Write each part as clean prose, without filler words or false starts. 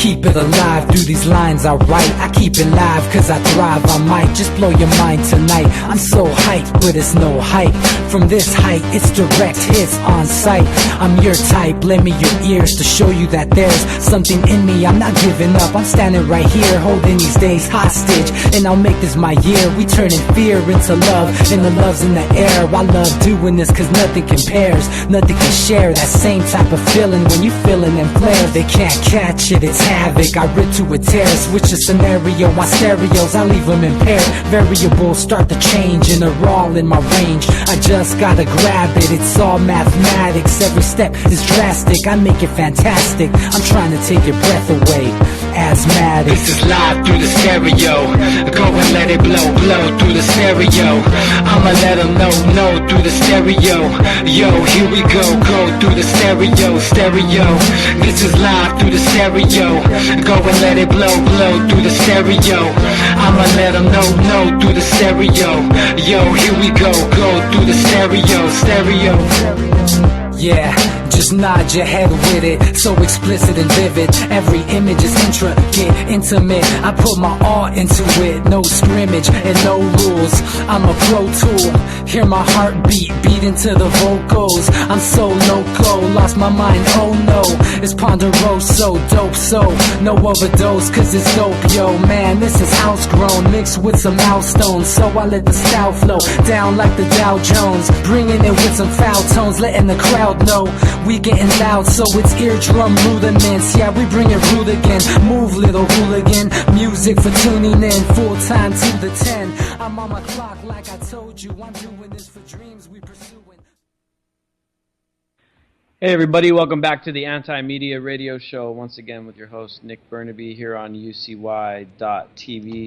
keep it alive through these lines I write. I keep it live cause I thrive. I might just blow your mind tonight. I'm so hyped, but it's no hype. From this height, it's direct hits on sight. I'm your type, lend me your ears to show you that there's something in me. I'm not giving up, I'm standing right here, holding these days hostage, and I'll make this my year. We turning fear into love, and the love's in the air. I love doing this cause nothing compares, nothing can share that same type of feeling when you feeling them flares. They can't catch it, it's havoc. I rip to a tear, switch a scenario, my stereos, I leave them impaired. Variables start to change and they're all in my range. I just gotta grab it, it's all mathematics. Every step is drastic, I make it fantastic. I'm trying to take your breath away, asthmatic. This is live through the stereo. Go and let it blow, blow through the stereo. I'ma let them know through the stereo. Yo, here we go through the stereo, stereo. This is live through the stereo. Go and let it blow, blow through the stereo. I'ma let them know through the stereo. Yo, here we go through the stereo, stereo. Yeah, just nod your head with it, so explicit and vivid. Every image is intricate, intimate. I put my all into it, no scrimmage and no rules. I'm a pro tool, hear my heartbeat, beat into the vocals. I'm so loco, lost my mind, oh no. It's ponderoso, dope, so no overdose, cause it's dope, yo. Man, this is house grown, mixed with some milestones. So I let the style flow down like the Dow Jones, bringing it with some foul tones, letting the crowd know we getting loud, so it's eardrum rudiments. Yeah, we bring it rude again. Move, little hooligan. Music for tuning in, full time to the 10. I'm on my clock like I told you. I'm doing this for dreams we pursuing. Hey everybody, welcome back to the Anti-Media Radio Show. Once again with your host Nick Bernabe here on UCY.TV.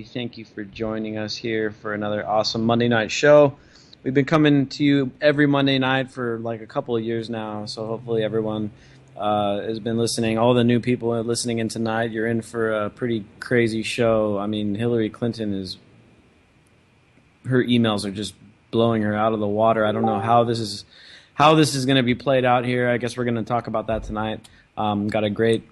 Thank you for joining us here for another awesome Monday night show. We've been coming to you every Monday night for like a couple of years now, so hopefully everyone has been listening. All the new people are listening in tonight, you're in for a pretty crazy show. I mean, Hillary Clinton her emails are just blowing her out of the water. I don't know how this is going to be played out here. I guess we're going to talk about that tonight. Got a great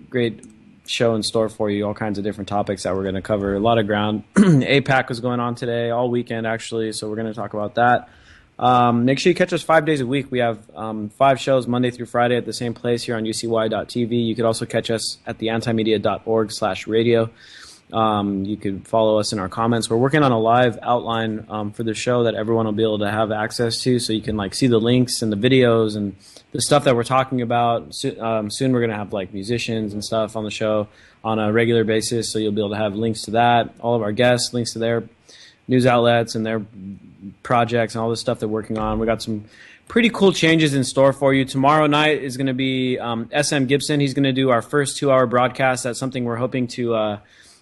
show in store for you, all kinds of different topics that we're going to cover. A lot of ground. APAC was going on today, all weekend actually, so we're going to talk about that. Make sure you catch us 5 days a week. We have 5 shows Monday through Friday at the same place here on UCY.TV. You could also catch us at theantimedia.org/radio. You could follow us in our comments. We're working on a live outline for the show that everyone will be able to have access to, so you can like see the links and the videos and the stuff that we're talking about. Soon we're going to have like musicians and stuff on the show on a regular basis, so you'll be able to have links to that. All of our guests, links to their news outlets and their projects and all the stuff they're working on. We got some pretty cool changes in store for you. Tomorrow night is going to be SM Gibson. He's going to do our first 2-hour broadcast. That's something we're hoping to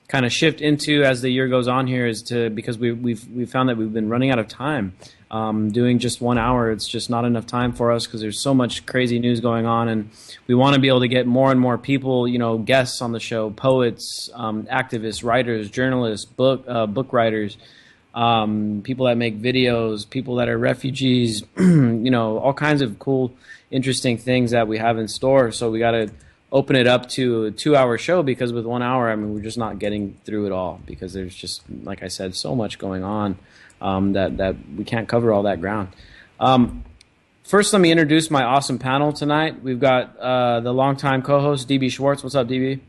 kind of shift into as the year goes on here, because we've found that we've been running out of time. Doing just 1 hour, it's just not enough time for us because there's so much crazy news going on, and we want to be able to get more and more people, guests on the show, poets, activists, writers, journalists, book writers, people that make videos, people that are refugees, all kinds of cool, interesting things that we have in store. So we got to open it up to a 2-hour show, because with 1 hour, we're just not getting through it all, because there's just, like I said, so much going on that we can't cover all that ground. First, let me introduce my awesome panel tonight. We've got the longtime co-host, DB Schwartz. What's up, DB?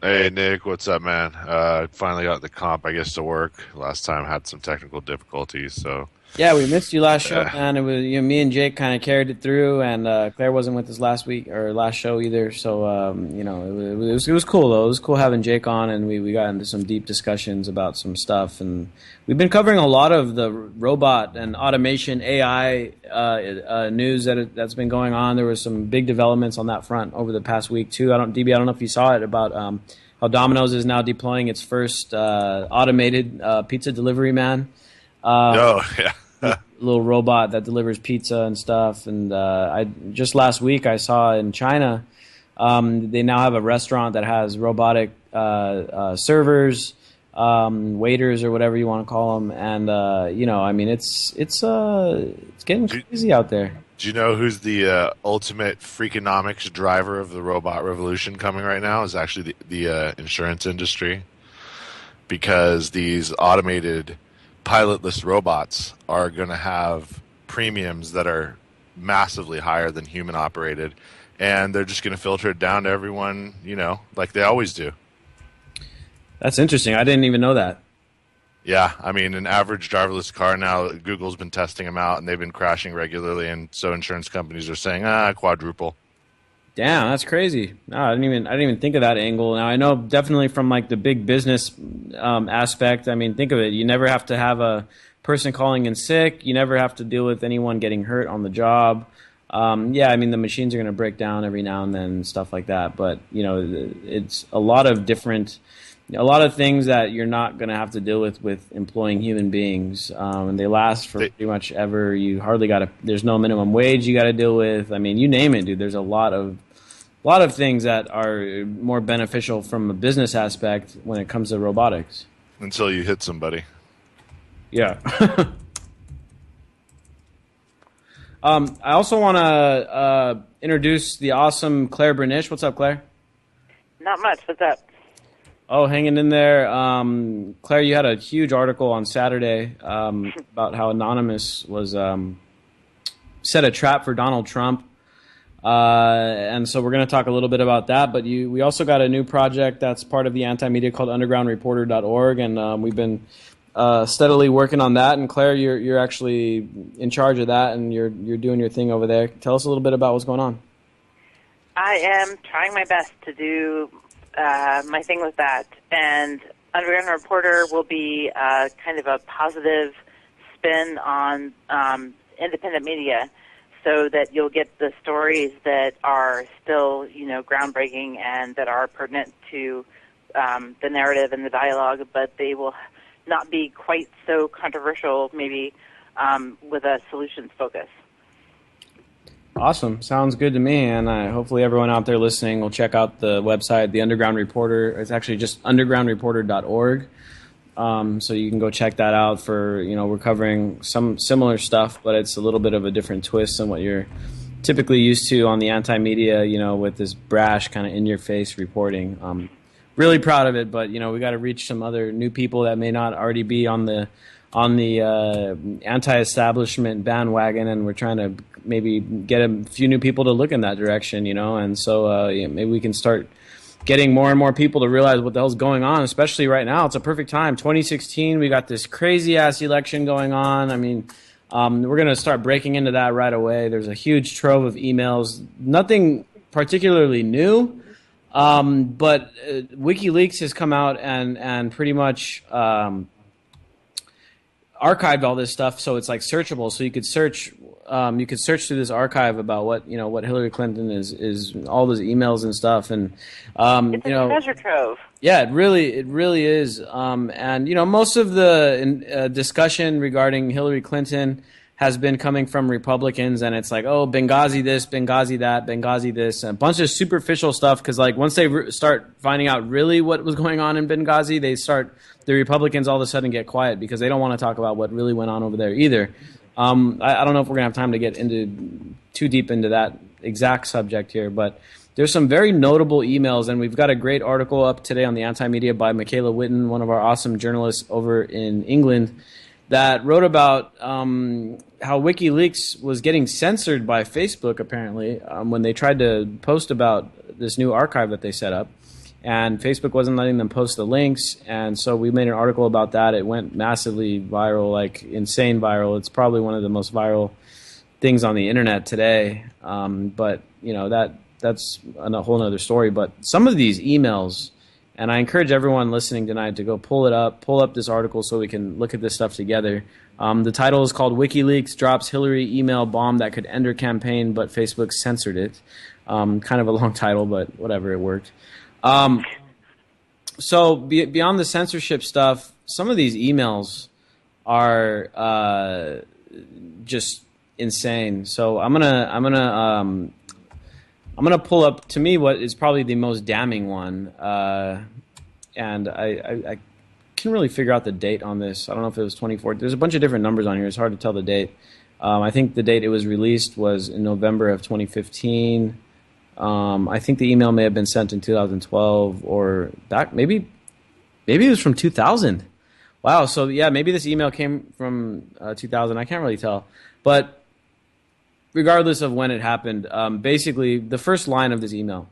Hey, Nick. What's up, man? Finally got the comp, I guess, to work. Last time had some technical difficulties, so... Yeah, we missed you last show, man. It was me and Jake kind of carried it through, and Claire wasn't with us last show either. So it was cool though. It was cool having Jake on, and we got into some deep discussions about some stuff, and we've been covering a lot of the robot and automation AI news that's been going on. There was some big developments on that front over the past week too. DB, I don't know if you saw it about how Domino's is now deploying its first automated pizza delivery man. Little robot that delivers pizza and stuff. And just last week I saw in China, they now have a restaurant that has robotic servers, waiters, or whatever you want to call them. And it's getting crazy out there. Do you know who's the ultimate freakonomics driver of the robot revolution coming right now? Is actually the insurance industry, because these automated pilotless robots are going to have premiums that are massively higher than human operated, and they're just going to filter it down to everyone, like they always do. That's interesting. I didn't even know that. Yeah, I mean, an average driverless car now, Google's been testing them out, and they've been crashing regularly, and so insurance companies are saying, quadruple. Damn, that's crazy. No, I didn't even think of that angle. Now I know definitely from like the big business aspect. I mean, think of it. You never have to have a person calling in sick. You never have to deal with anyone getting hurt on the job. Yeah, I mean, the machines are going to break down every now and then and stuff like that. But it's a lot of things that you're not going to have to deal with employing human beings, and they last for pretty much ever. You hardly there's no minimum wage you got to deal with. I mean, you name it, dude. There's a lot of things that are more beneficial from a business aspect when it comes to robotics. Until you hit somebody. Yeah. I also want to introduce the awesome Claire Bernish. What's up, Claire? Not much. What's up? Oh, hanging in there. Claire, you had a huge article on Saturday about how Anonymous was set a trap for Donald Trump. And so we're going to talk a little bit about that. But we also got a new project that's part of the anti-media called undergroundreporter.org, and we've been steadily working on that. And Claire, you're actually in charge of that, and you're doing your thing over there. Tell us a little bit about what's going on. I am trying my best to do my thing with that, and Underground Reporter will be kind of a positive spin on independent media, so that you'll get the stories that are still, groundbreaking and that are pertinent to the narrative and the dialogue, but they will not be quite so controversial, maybe with a solutions focus. Awesome. Sounds good to me, and hopefully everyone out there listening will check out the website, The Underground Reporter. It's actually just undergroundreporter.org, so you can go check that out for, we're covering some similar stuff, but it's a little bit of a different twist than what you're typically used to on the anti-media, with this brash kind of in-your-face reporting. Really proud of it, but, we got to reach some other new people that may not already be on the anti-establishment bandwagon, and we're trying to maybe get a few new people to look in that direction, and so maybe we can start getting more and more people to realize what the hell's going on, especially right now. It's a perfect time. 2016, we got this crazy-ass election going on. I mean, we're going to start breaking into that right away. There's a huge trove of emails, nothing particularly new, but WikiLeaks has come out and pretty much archived all this stuff, so it's like searchable. So you could search through this archive about what Hillary Clinton is all those emails and stuff, and it's a treasure trove. Yeah, it really is. And most of the discussion regarding Hillary Clinton has been coming from Republicans, and it's like, oh, Benghazi this, Benghazi that, Benghazi this, and a bunch of superficial stuff. Because once they start finding out really what was going on in Benghazi, the Republicans all of a sudden get quiet because they don't want to talk about what really went on over there either. I don't know if we're going to have time to get too deep into that exact subject here, but there's some very notable emails, and we've got a great article up today on the Anti-Media by Michaela Whitten, one of our awesome journalists over in England, that wrote about how WikiLeaks was getting censored by Facebook, apparently, when they tried to post about this new archive that they set up. And Facebook wasn't letting them post the links, and so we made an article about that. It went massively viral, like insane viral. It's probably one of the most viral things on the internet today. But that's a whole other story. But some of these emails, and I encourage everyone listening tonight to go pull up this article so we can look at this stuff together. The title is called "WikiLeaks Drops Hillary Email Bomb That Could End Her Campaign, But Facebook Censored It." Kind of a long title, but whatever, it worked. So beyond the censorship stuff, some of these emails are just insane. So I'm gonna pull up, to me, what is probably the most damning one, and I can't really figure out the date on this. I don't know if it was 24. There's a bunch of different numbers on here. It's hard to tell the date. I think the date it was released was in November of 2015. I think the email may have been sent in 2012 or back maybe it was from 2000. Wow. So yeah, maybe this email came from 2000. I can't really tell, but regardless of when it happened, basically the first line of this email: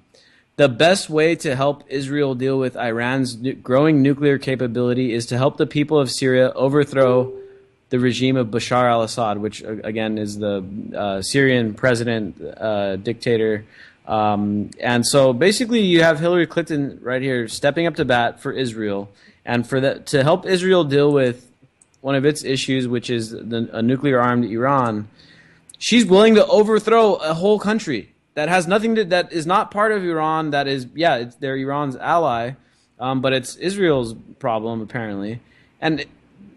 the best way to help Israel deal with Iran's growing nuclear capability is to help the people of Syria overthrow the regime of Bashar al-Assad, which again is the Syrian president, dictator. And so basically you have Hillary Clinton right here stepping up to bat for Israel, and for that to help Israel deal with one of its issues, which is a nuclear-armed Iran. She's willing to overthrow a whole country that has nothing to, that is not part of Iran. That is, they're Iran's ally, but it's Israel's problem apparently. And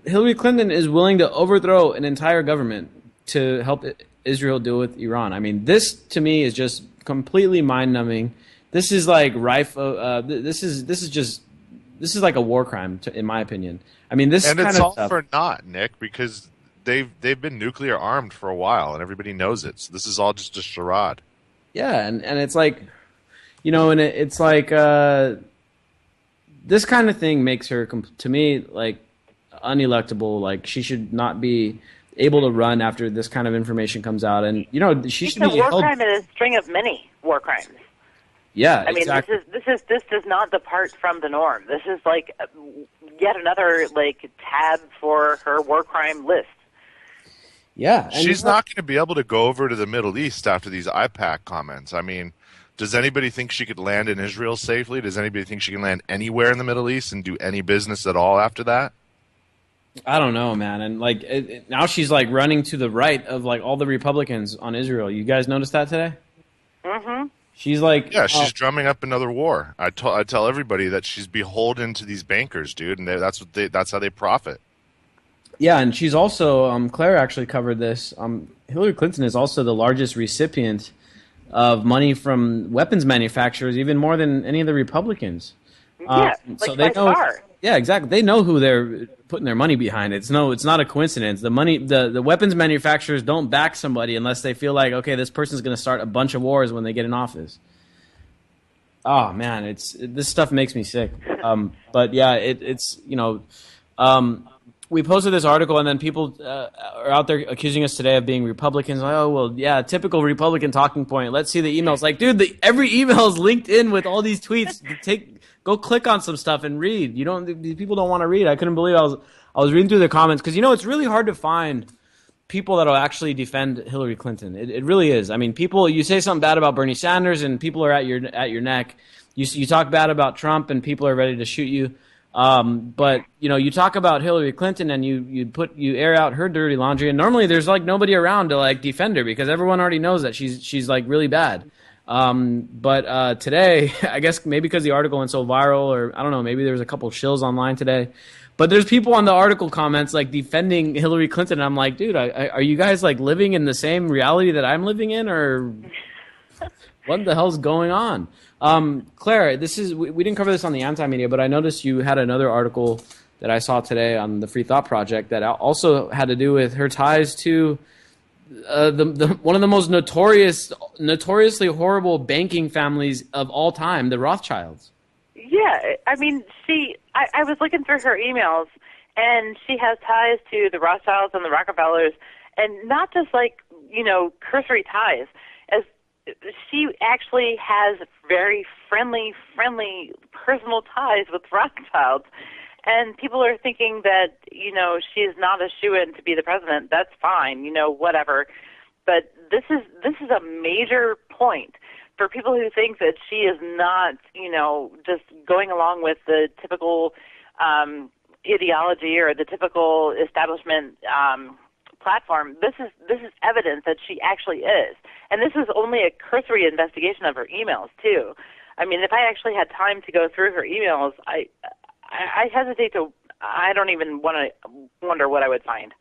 Hillary Clinton is willing to overthrow an entire government to help Israel deal with Iran. I mean, this to me is just completely mind-numbing. This is like rife. This is like a war crime, in my opinion. I mean, this and kind it's of all stuff. for naught, Nick, because they've been nuclear armed for a while, and everybody knows it. So this is all just a charade. Yeah, and it's like, and it's like this kind of thing makes her, to me, like unelectable. Like she should not be able to run after this kind of information comes out, and she should be a war held. crime is a string of many war crimes. Yeah, I mean, exactly. this does not depart from the norm. This is like yet another tab for her war crime list. Yeah, and she's not going to be able to go over to the Middle East after these IPAC comments. I mean, does anybody think she could land in Israel safely? Does anybody think she can land anywhere in the Middle East and do any business at all after that? I don't know, man. And now she's like running to the right of like all the Republicans on Israel. You guys noticed that today? Mm-hmm. She's like, yeah, she's drumming up another war. I tell everybody that she's beholden to these bankers, dude, and that's how they profit. Yeah, and she's also Claire actually covered this. Hillary Clinton is also the largest recipient of money from weapons manufacturers, even more than any of the Republicans. Yeah, so they know. Far. Yeah, exactly. They know who they're putting their money behind. It's not a coincidence. The weapons manufacturers don't back somebody unless they feel like, okay, this person's going to start a bunch of wars when they get in office. Oh man, this stuff makes me sick. But yeah, we posted this article, and then people are out there accusing us today of being Republicans. Like, oh well, yeah, typical Republican talking point. Let's see the emails. Like, dude, every email is linked in with all these tweets. Go click on some stuff and read. These people don't want to read. I couldn't believe I was reading through the comments because it's really hard to find people that'll actually defend Hillary Clinton. It really is. I mean, you say something bad about Bernie Sanders and people are at your neck. You talk bad about Trump and people are ready to shoot you. But you talk about Hillary Clinton and you air out her dirty laundry, and normally there's like nobody around to like defend her because everyone already knows that she's like really bad. But today, I guess maybe because the article went so viral, or I don't know, maybe there was a couple shills online today. But there's people on the article comments like defending Hillary Clinton. And I'm like, dude, are you guys like living in the same reality that I'm living in, or what the hell's going on? Claire, we didn't cover this on the Anti-Media, but I noticed you had another article that I saw today on the Free Thought Project that also had to do with her ties to one of the most notoriously horrible banking families of all time, the Rothschilds. Yeah, I mean, I was looking through her emails, and she has ties to the Rothschilds and the Rockefellers, and not just cursory ties. As she actually has very friendly personal ties with Rothschilds. And people are thinking that, she's not a shoo-in to be the president. That's fine, whatever. But this is a major point for people who think that she is not, just going along with the typical ideology or the typical establishment platform. This is evidence that she actually is. And this is only a cursory investigation of her emails, too. I mean, if I actually had time to go through her emails, I hesitate to. I don't even want to wonder what I would find.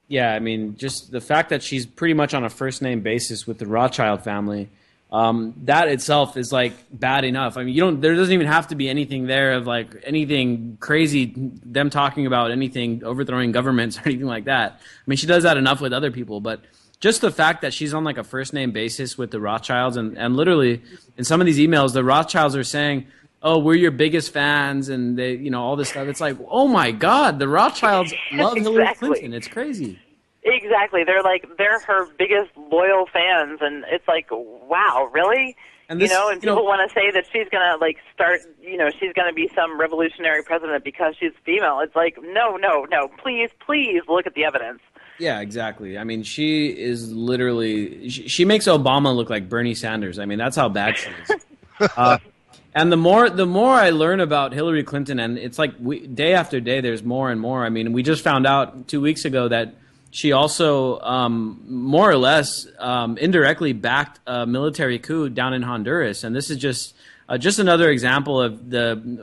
Yeah, I mean, just the fact that she's pretty much on a first name basis with the Rothschild family, that itself is like bad enough. I mean, there doesn't even have to be anything there of like anything crazy, them talking about anything, overthrowing governments or anything like that. I mean, she does that enough with other people, but just the fact that she's on like a first name basis with the Rothschilds, and literally in some of these emails, the Rothschilds are saying, "Oh, we're your biggest fans," and they, all this stuff. It's like, oh my God, the Rothschilds love Hillary Clinton. It's crazy. Exactly. They're her biggest loyal fans, and it's like, wow, really? And this, and people want to say that she's going to like start, she's going to be some revolutionary president because she's female. It's like, no. Please look at the evidence. Yeah, exactly. I mean, she is literally, she makes Obama look like Bernie Sanders. I mean, that's how bad she is. And the more I learn about Hillary Clinton, and it's like day after day, there's more and more. I mean, we just found out 2 weeks ago that she also, more or less, indirectly backed a military coup down in Honduras, and this is just another example of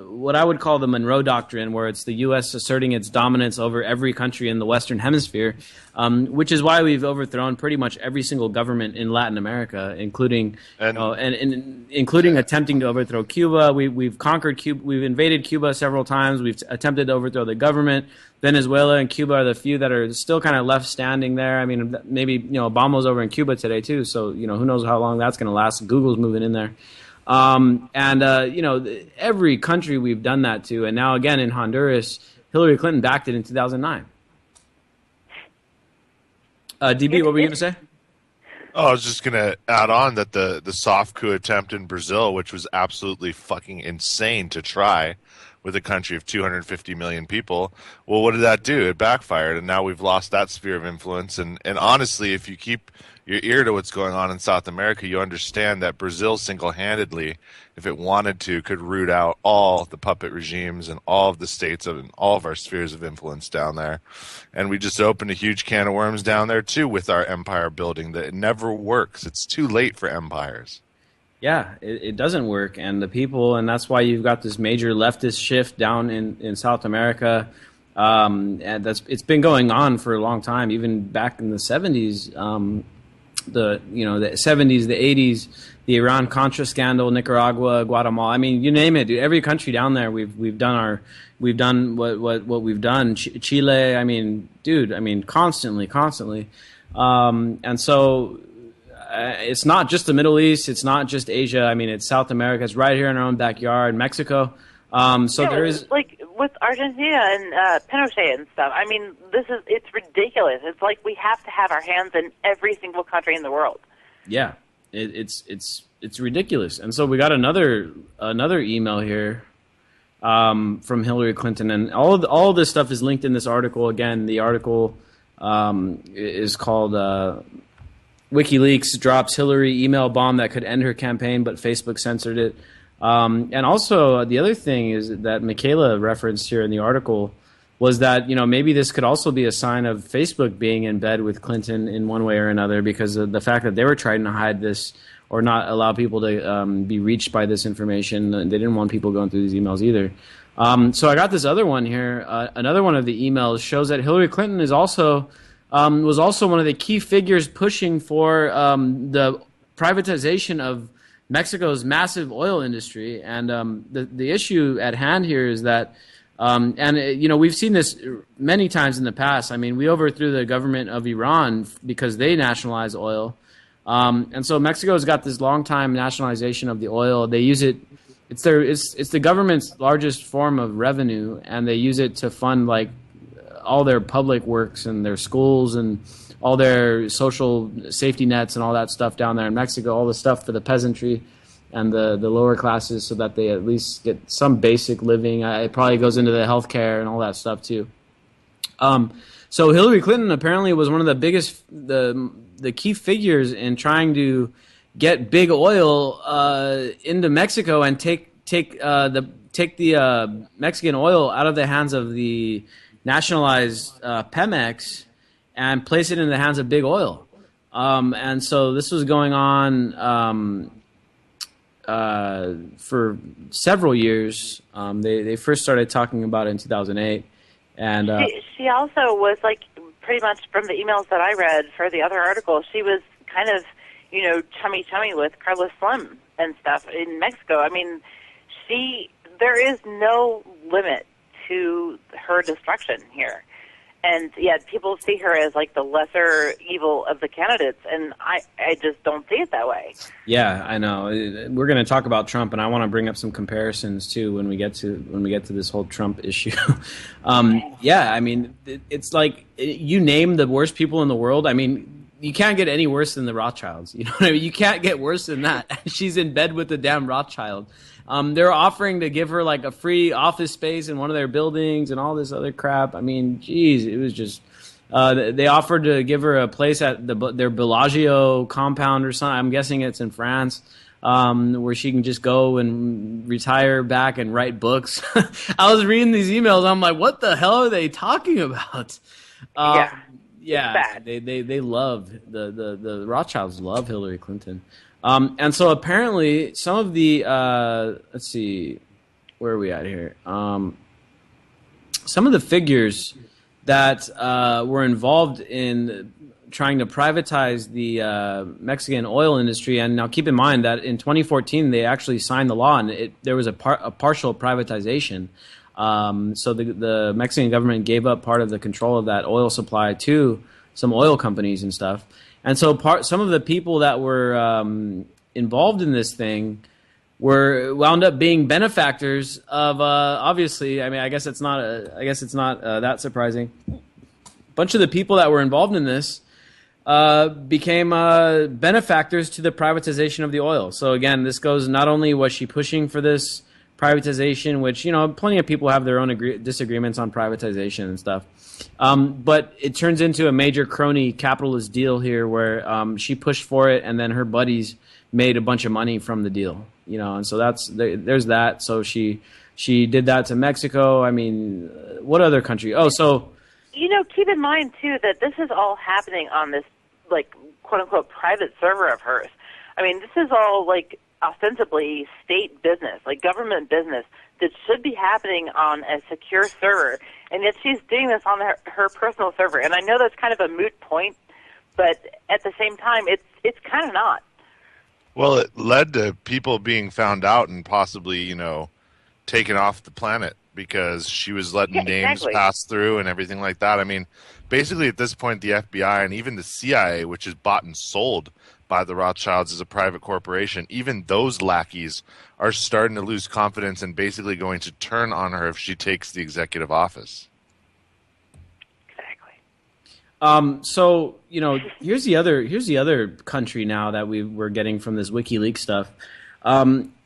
what I would call the Monroe Doctrine, where it's the U.S. asserting its dominance over every country in the Western Hemisphere, which is why we've overthrown pretty much every single government in Latin America, including including attempting to overthrow Cuba. We've conquered Cuba. We've invaded Cuba several times. We've attempted to overthrow the government. Venezuela and Cuba are the few that are still kind of left standing there. I mean, maybe Obama's over in Cuba today too, so who knows how long that's going to last. Google's moving in there. Every country we've done that to, and now again in Honduras, Hillary Clinton backed it in 2009. DB, what were you going to say? Oh, I was just going to add on that the soft coup attempt in Brazil, which was absolutely fucking insane to try with a country of 250 million people, well, what did that do? It backfired, and now we've lost that sphere of influence. And honestly, if you keep your ear to what's going on in South America, you understand that Brazil single-handedly, if it wanted to, could root out all the puppet regimes and all of the states and all of our spheres of influence down there. And we just opened a huge can of worms down there, too, with our empire building that it never works. It's too late for empires. Yeah, it doesn't work, and the people, and that's why you've got this major leftist shift down in South America, and it's been going on for a long time, even back in the 70s, the 70s, the 80s, the Iran-Contra scandal, Nicaragua, Guatemala. I mean, you name it, dude. Every country down there, we've done what we've done. Chile, I mean, dude, constantly, and so. It's not just the Middle East. It's not just Asia. I mean, it's South America. It's right here in our own backyard, Mexico. There is like with Argentina and Pinochet and stuff. I mean, it's ridiculous. It's like we have to have our hands in every single country in the world. Yeah, it's ridiculous. And so we got another email here from Hillary Clinton, and all of this stuff is linked in this article. Again, the article is called. WikiLeaks drops Hillary email bomb that could end her campaign, but Facebook censored it. And also, the other thing is that Michaela referenced here in the article was that, maybe this could also be a sign of Facebook being in bed with Clinton in one way or another, because of the fact that they were trying to hide this or not allow people to be reached by this information. They didn't want people going through these emails either. So I got this other one here. Another one of the emails shows that Hillary Clinton was also one of the key figures pushing for the privatization of Mexico's massive oil industry. And the issue at hand here is that, we've seen this many times in the past. I mean, we overthrew the government of Iran because they nationalized oil. And so Mexico's got this long-time nationalization of the oil. They use it. It's the government's largest form of revenue, and they use it to fund like all their public works and their schools and all their social safety nets and all that stuff down there in Mexico, all the stuff for the peasantry and the lower classes so that they at least get some basic living. It probably goes into the healthcare and all that stuff too. So Hillary Clinton apparently was one of the biggest, the key figures in trying to get big oil into Mexico and take the Mexican oil out of the hands of the nationalized Pemex and place it in the hands of big oil. And so this was going on for several years. They first started talking about it in 2008. And she also was like pretty much from the emails that I read for the other article, she was kind of chummy with Carlos Slim and stuff in Mexico. I mean, there is no limit to her destruction here. And, people see her as, like, the lesser evil of the candidates, and I just don't see it that way. Yeah, I know. We're going to talk about Trump, and I want to bring up some comparisons, too, when we get to this whole Trump issue. I mean, it's like you name the worst people in the world. I mean, you can't get any worse than the Rothschilds. You know what I mean? You can't get worse than that. She's in bed with the damn Rothschild. They're offering to give her like a free office space in one of their buildings and all this other crap. I mean, geez, it was just. They offered to give her a place at their Bellagio compound or something. I'm guessing it's in France, where she can just go and retire back and write books. I was reading these emails. I'm like, what the hell are they talking about? They love the Rothschilds love Hillary Clinton. And so apparently some of the, let's see, where are we at here? Some of the figures that were involved in trying to privatize the Mexican oil industry, and now keep in mind that in 2014 they actually signed the law, and there was a partial privatization. So the Mexican government gave up part of the control of that oil supply to some oil companies and stuff. And so some of the people that were involved in this thing wound up being benefactors of obviously. I mean, I guess it's not that surprising. A bunch of the people that were involved in this became benefactors to the privatization of the oil. So again, this goes, not only was she pushing for this privatization, which plenty of people have their own disagreements on privatization and stuff. But it turns into a major crony capitalist deal here where she pushed for it, and then her buddies made a bunch of money from the deal. And so there's that. So she did that to Mexico. I mean, what other country? Oh, so keep in mind too that this is all happening on this, like, quote unquote private server of hers. I mean, this is all like ostensibly state business, like government business, that should be happening on a secure server, and yet she's doing this on her personal server. And I know that's kind of a moot point, but at the same time, it's kind of not. Well, it led to people being found out and possibly, taken off the planet because she was letting names pass through and everything like that. I mean, basically at this point, the FBI and even the CIA, which is bought and sold by the Rothschilds as a private corporation, even those lackeys are starting to lose confidence and basically going to turn on her if she takes the executive office. Exactly. So here's the other country now that we're getting from this WikiLeaks stuff.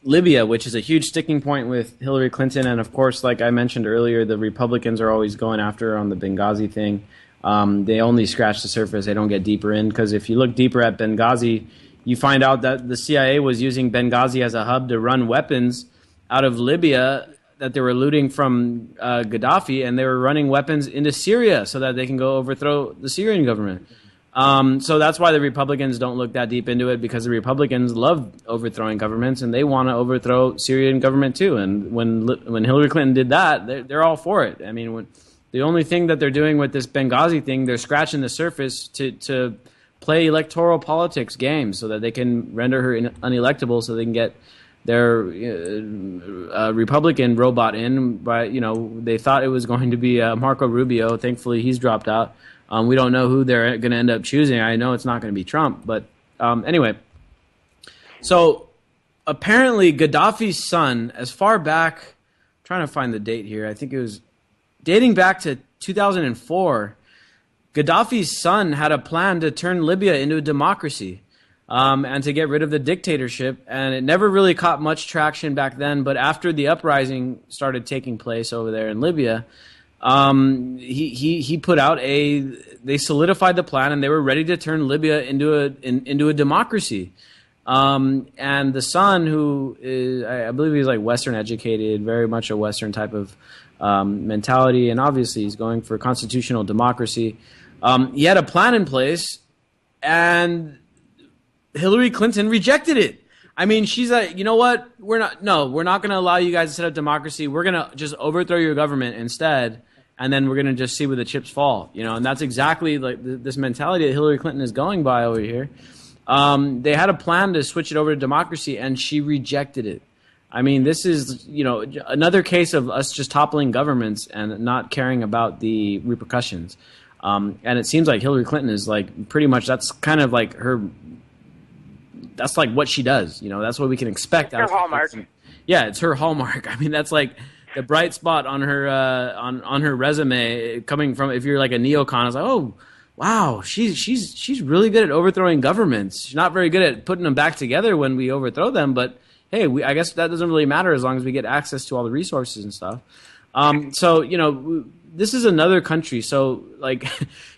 Libya, which is a huge sticking point with Hillary Clinton, and of course, like I mentioned earlier, the Republicans are always going after her on the Benghazi thing. They only scratch the surface. They don't get deeper in, because if you look deeper at Benghazi, you find out that the CIA was using Benghazi as a hub to run weapons out of Libya that they were looting from Gaddafi, and they were running weapons into Syria so that they can go overthrow the Syrian government. So that's why the Republicans don't look that deep into it, because the Republicans love overthrowing governments, and they want to overthrow Syrian government too. And when Hillary Clinton did that, they're all for it. I mean, the only thing that they're doing with this Benghazi thing, they're scratching the surface to play electoral politics games so that they can render her unelectable, so they can get their Republican robot in. But they thought it was going to be Marco Rubio. Thankfully, he's dropped out. We don't know who they're going to end up choosing. I know it's not going to be Trump, but anyway. So apparently, Gaddafi's son, as far back, I'm trying to find the date here. I think it was dating back to 2004. Gaddafi's son had a plan to turn Libya into a democracy and to get rid of the dictatorship. And it never really caught much traction back then. But after the uprising started taking place over there in Libya, he put out they solidified the plan, and they were ready to turn Libya into a democracy. And the son, who is, I believe he's like Western educated, very much a Western type of mentality, and obviously he's going for constitutional democracy. He had a plan in place, and Hillary Clinton rejected it. I mean, she's like, you know what? We're not going to allow you guys to set up democracy. We're going to just overthrow your government instead, and then we're going to just see where the chips fall. And that's exactly like this mentality that Hillary Clinton is going by over here. They had a plan to switch it over to democracy, and she rejected it. I mean, this is, another case of us just toppling governments and not caring about the repercussions. And it seems like Hillary Clinton is like pretty much, that's kind of like her, that's like what she does. That's what we can expect. Her hallmark. Yeah, it's her hallmark. I mean, that's like the bright spot on her on her resume, coming from, if you're like a neocon, it's like, oh, wow, she's really good at overthrowing governments. She's not very good at putting them back together when we overthrow them, but hey, I guess that doesn't really matter as long as we get access to all the resources and stuff. So, this is another country. So, like,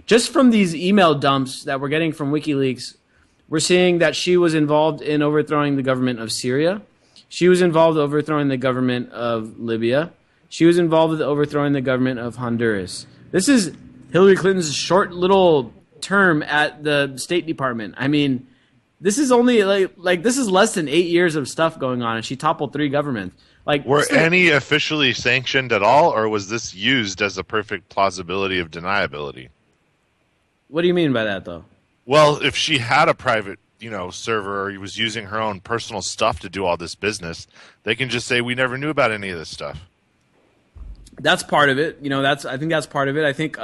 just from these email dumps that we're getting from WikiLeaks, we're seeing that she was involved in overthrowing the government of Syria. She was involved in overthrowing the government of Libya. She was involved with overthrowing the government of Honduras. This is Hillary Clinton's short little term at the State Department. I mean, this is only like this is less than 8 years of stuff going on, and she toppled 3 governments. Like, were any officially sanctioned at all, or was this used as a perfect plausibility of deniability? What do you mean by that, though? Well, if she had a private, server, or was using her own personal stuff to do all this business, they can just say we never knew about any of this stuff. That's part of it. I think that's part of it. I think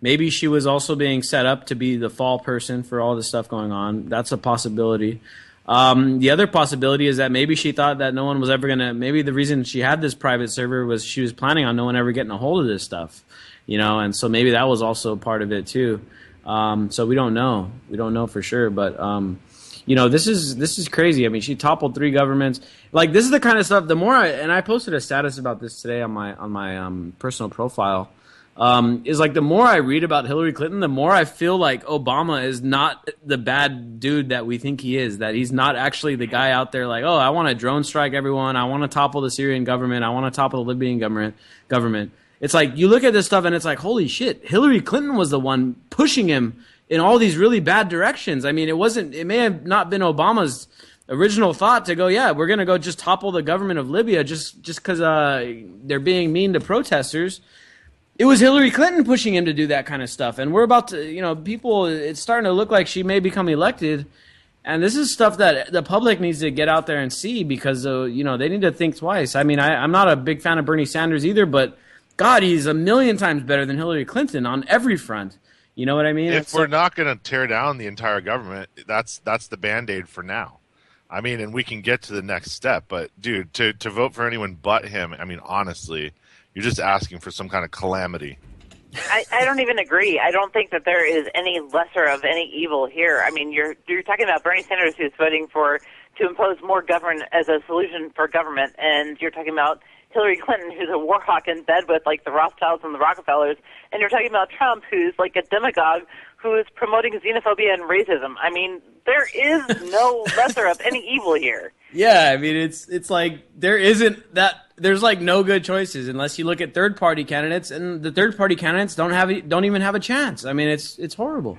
maybe she was also being set up to be the fall person for all this stuff going on. That's a possibility. The other possibility is that maybe she thought that no one was ever going to, maybe the reason she had this private server was she was planning on no one ever getting a hold of this stuff, and so maybe that was also part of it too. So we don't know. We don't know for sure, but this is crazy. I mean, she toppled 3 governments. Like, this is the kind of stuff. The more I posted a status about this today on my personal profile. Is like the more I read about Hillary Clinton, the more I feel like Obama is not the bad dude that we think he is. That he's not actually the guy out there like, oh, I want to drone strike everyone. I want to topple the Syrian government. I want to topple the Libyan government. It's like you look at this stuff and it's like, holy shit, Hillary Clinton was the one pushing him in all these really bad directions. I mean, it may have not been Obama's original thought to go, yeah, we're going to go just topple the government of Libya just because they're being mean to protesters. It was Hillary Clinton pushing him to do that kind of stuff. And we're about to, people, it's starting to look like she may become elected. And this is stuff that the public needs to get out there and see because, they need to think twice. I mean, I'm not a big fan of Bernie Sanders either, but God, he's a million times better than Hillary Clinton on every front. You know what I mean? If we're not going to tear down the entire government, that's the Band-Aid for now. I mean, and we can get to the next step. But, dude, to vote for anyone but him, I mean, honestly, you're just asking for some kind of calamity. I don't even agree. I don't think that there is any lesser of any evil here. I mean, you're talking about Bernie Sanders, who's voting to impose more government as a solution for government, and you're talking about Hillary Clinton, who's a war hawk in bed with like the Rothschilds and the Rockefellers, and you're talking about Trump, who's like a demagogue who is promoting xenophobia and racism. I mean, there is no lesser of any evil here. Yeah, I mean, it's like there's like no good choices unless you look at third-party candidates, and the third-party candidates don't even have a chance. I mean, it's horrible.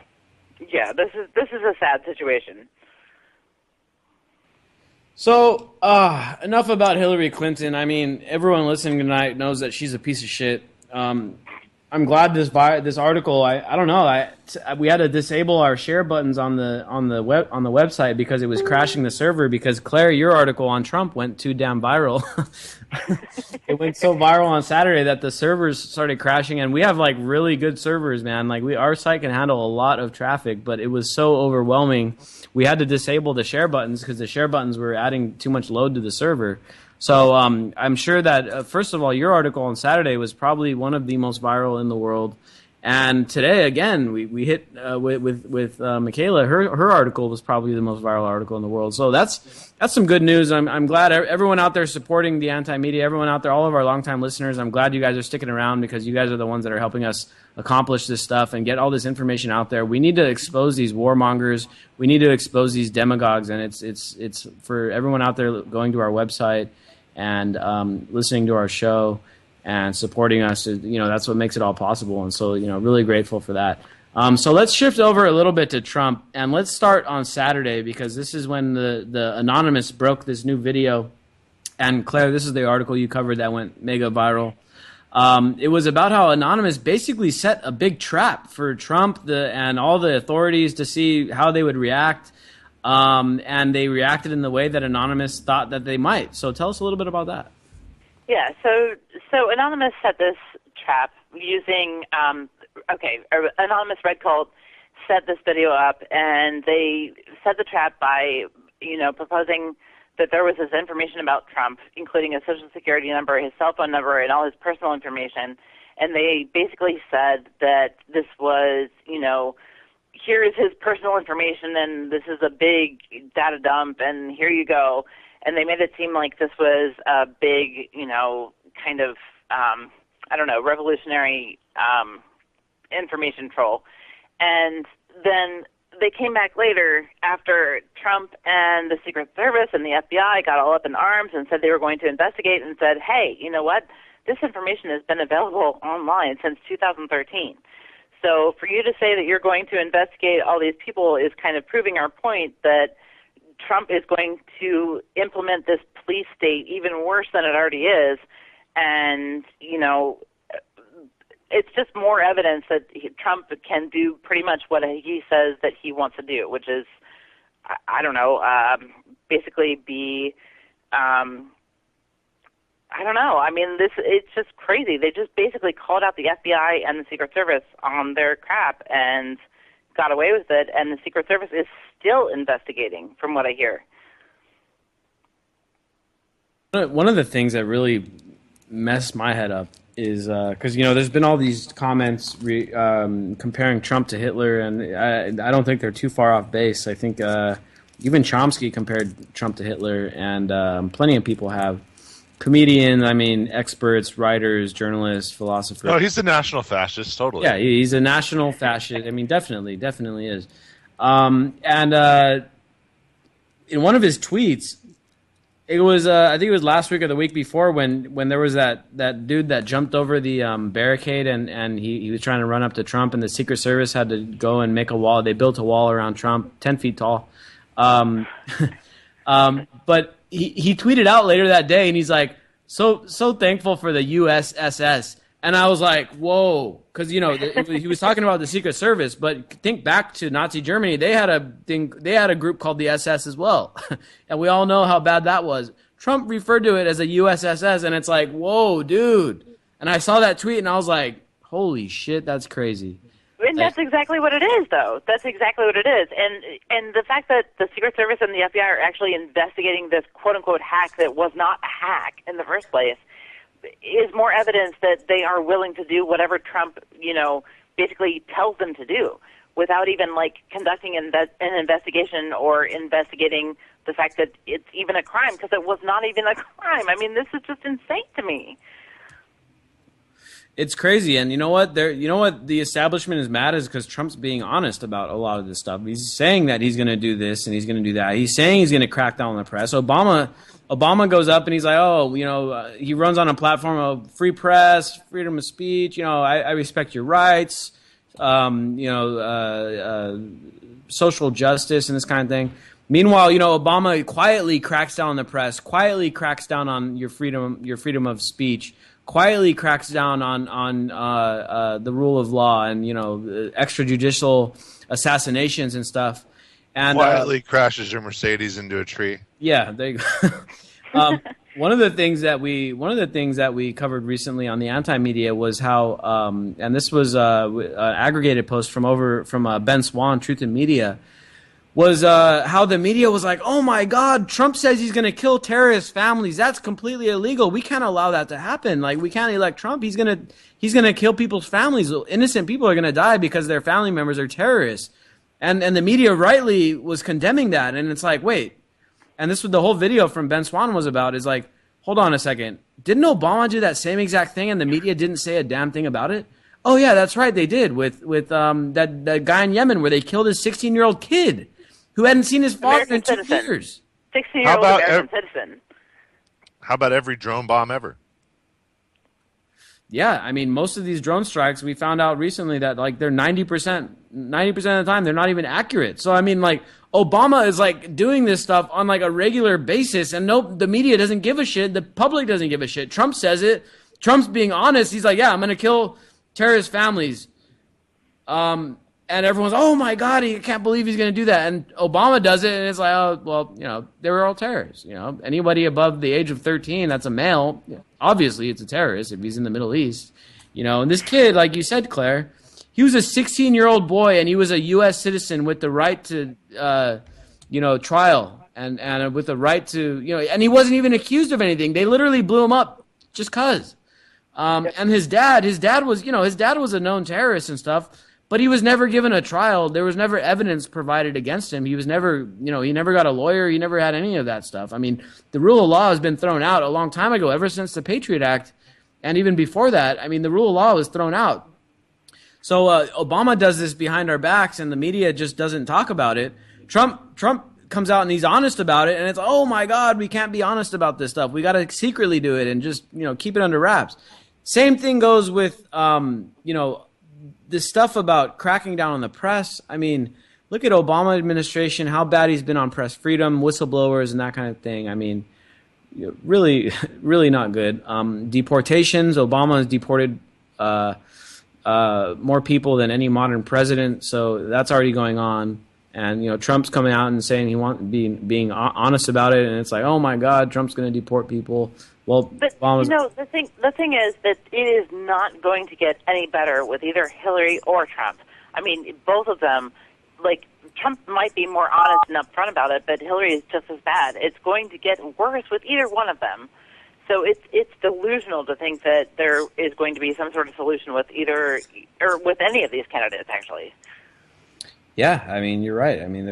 Yeah, this is a sad situation. So, enough about Hillary Clinton. I mean, everyone listening tonight knows that she's a piece of shit. I'm glad this article. I don't know. We had to disable our share buttons on the website because it was crashing the server. Because Claire, your article on Trump went too damn viral. It went so viral on Saturday that the servers started crashing, and we have like really good servers, man. Like our site can handle a lot of traffic, but it was so overwhelming. We had to disable the share buttons because the share buttons were adding too much load to the server. So I'm sure that, first of all, your article on Saturday was probably one of the most viral in the world. And today, again, we hit with Michaela. Her article was probably the most viral article in the world. So that's some good news. I'm glad everyone out there supporting the anti-media, everyone out there, all of our longtime listeners, I'm glad you guys are sticking around because you guys are the ones that are helping us accomplish this stuff and get all this information out there. We need to expose these warmongers. We need to expose these demagogues. And it's for everyone out there going to our website and listening to our show and supporting us. That's what makes it all possible. And so, really grateful for that. So let's shift over a little bit to Trump, and let's start on Saturday because this is when the Anonymous broke this new video. And Claire, this is the article you covered that went mega viral. It was about how Anonymous basically set a big trap for Trump and all the authorities to see how they would react. and they reacted in the way that Anonymous thought that they might. So tell us a little bit about that. Yeah, so Anonymous set this trap using, Anonymous Red Cult set this video up, and they set the trap by, proposing that there was this information about Trump, including his social security number, his cell phone number, and all his personal information. And they basically said that this was, here is his personal information, and this is a big data dump, and here you go. And they made it seem like this was a big, kind of, revolutionary information troll. And then they came back later after Trump and the Secret Service and the FBI got all up in arms and said they were going to investigate, and said, hey, you know what? This information has been available online since 2013. So for you to say that you're going to investigate all these people is kind of proving our point that Trump is going to implement this police state even worse than it already is. And, it's just more evidence that Trump can do pretty much what he says that he wants to do, which is, basically be, it's just crazy. They just basically called out the FBI and the Secret Service on their crap and got away with it, and the Secret Service is still investigating, from what I hear. One of the things that really messed my head up is because there's been all these comments comparing Trump to Hitler, and I don't think they're too far off base. I think even Chomsky compared Trump to Hitler, and plenty of people have. Comedians, experts, writers, journalists, philosophers. No, he's a national fascist, totally. Yeah, he's a national fascist. Definitely is. And in one of his tweets, it was I think it was last week or the week before when there was that dude that jumped over the barricade and he was trying to run up to Trump, and the Secret Service had to go and make a wall. They built a wall around Trump, 10 feet tall. But he tweeted out later that day, and he's like, so thankful for the USSS. And I was like, whoa, because he was talking about the Secret Service, but think back to Nazi Germany. They had a group called the SS as well, and we all know how bad that was. Trump referred to it as a USSS, and it's like, whoa, dude. And I saw that tweet, and I was like, holy shit, that's crazy. And that's exactly what it is, though. That's exactly what it is. And the fact that the Secret Service and the FBI are actually investigating this quote-unquote hack that was not a hack in the first place is more evidence that they are willing to do whatever Trump, basically tells them to do without even, conducting an investigation or investigating the fact that it's even a crime, because it was not even a crime. This is just insane to me. It's crazy, and you know what? The establishment is mad is because Trump's being honest about a lot of this stuff. He's saying that he's going to do this and he's going to do that. He's saying he's going to crack down on the press. Obama goes up and he's like, he runs on a platform of free press, freedom of speech. I respect your rights. Social justice and this kind of thing. Meanwhile, Obama quietly cracks down on the press, quietly cracks down on your freedom of speech. Quietly cracks down on the rule of law and extrajudicial assassinations and stuff. And quietly crashes your Mercedes into a tree. Yeah, there you go. One of the things that we covered recently on the anti-media was how, and this was an aggregated post from Ben Swan, Truth in Media. Was how the media was like, oh my God, Trump says he's going to kill terrorist families. That's completely illegal. We can't allow that to happen. We can't elect Trump. He's going to kill people's families. Innocent people are going to die because their family members are terrorists. And the media rightly was condemning that. And it's like, wait. And this was the whole video from Ben Swan was about is like, hold on a second. Didn't Obama do that same exact thing and the media didn't say a damn thing about it? Oh yeah, that's right. They did with that guy in Yemen where they killed his 16-year-old kid who hadn't seen his father in 2 years. 16-year-old American citizen. How about every drone bomb ever? Yeah, most of these drone strikes, we found out recently that they're 90% of the time they're not even accurate. So Obama is doing this stuff on a regular basis, and the media doesn't give a shit. The public doesn't give a shit. Trump says it. Trump's being honest. He's like, yeah, I'm going to kill terrorist families. And everyone's, oh my God, I can't believe he's going to do that. And Obama does it, and it's like, oh, well, you know, they were all terrorists. You know, anybody above the age of 13 that's a male, obviously it's a terrorist if he's in the Middle East. You know, and this kid, like you said, Claire, he was a 16-year-old boy, and he was a U.S. citizen with the right to, trial and with the right to, and he wasn't even accused of anything. They literally blew him up just because. And his dad was a known terrorist and stuff. But he was never given a trial. There was never evidence provided against him. He was never, he never got a lawyer. He never had any of that stuff. I mean, the rule of law has been thrown out a long time ago, ever since the Patriot Act. And even before that, I mean, the rule of law was thrown out. So Obama does this behind our backs, and the media just doesn't talk about it. Trump comes out and he's honest about it, and it's, oh my God, we can't be honest about this stuff. We got to secretly do it and just, keep it under wraps. Same thing goes with, this stuff about cracking down on the press. I mean, look at Obama administration, how bad he's been on press freedom, whistleblowers, and that kind of thing. I mean, really, really not good. Deportations. Obama has deported more people than any modern president, so that's already going on. And Trump's coming out and saying he wants being honest about it, and it's like, oh my God, Trump's going to deport people. Well, but the thing is that it is not going to get any better with either Hillary or Trump. I mean, both of them, like Trump might be more honest and upfront about it, but Hillary is just as bad. It's going to get worse with either one of them. So it's delusional to think that there is going to be some sort of solution with either or with any of these candidates, actually. Yeah, I mean, you're right. I mean,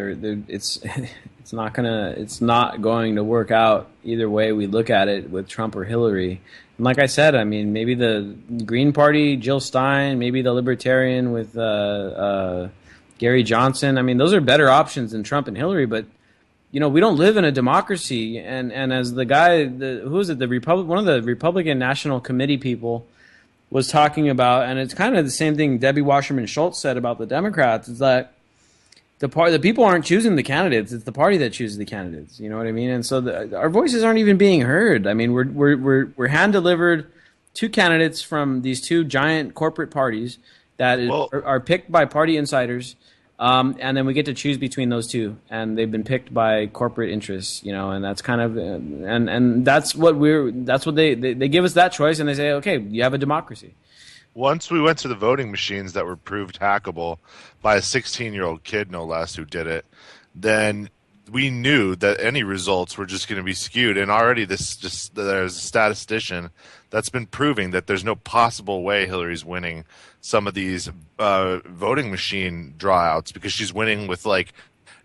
it's not going to work out either way we look at it with Trump or Hillary. And like I said, I mean, maybe the Green Party, Jill Stein, maybe the Libertarian with Gary Johnson. I mean, those are better options than Trump and Hillary. But we don't live in a democracy. And as the guy, one of the Republican National Committee people was talking about, and it's kind of the same thing Debbie Wasserman Schultz said about the Democrats, is that the people aren't choosing the candidates; it's the party that chooses the candidates. You know what I mean? And so our voices aren't even being heard. I mean, we're hand delivered two candidates from these two giant corporate parties that are picked by party insiders, and then we get to choose between those two, and they've been picked by corporate interests. And that's kind of and that's what they give us that choice, and they say, okay, you have a democracy. Once we went to the voting machines that were proved hackable by a 16-year-old kid, no less, who did it, then we knew that any results were just going to be skewed. And already there's a statistician that's been proving that there's no possible way Hillary's winning some of these voting machine drawouts, because she's winning with like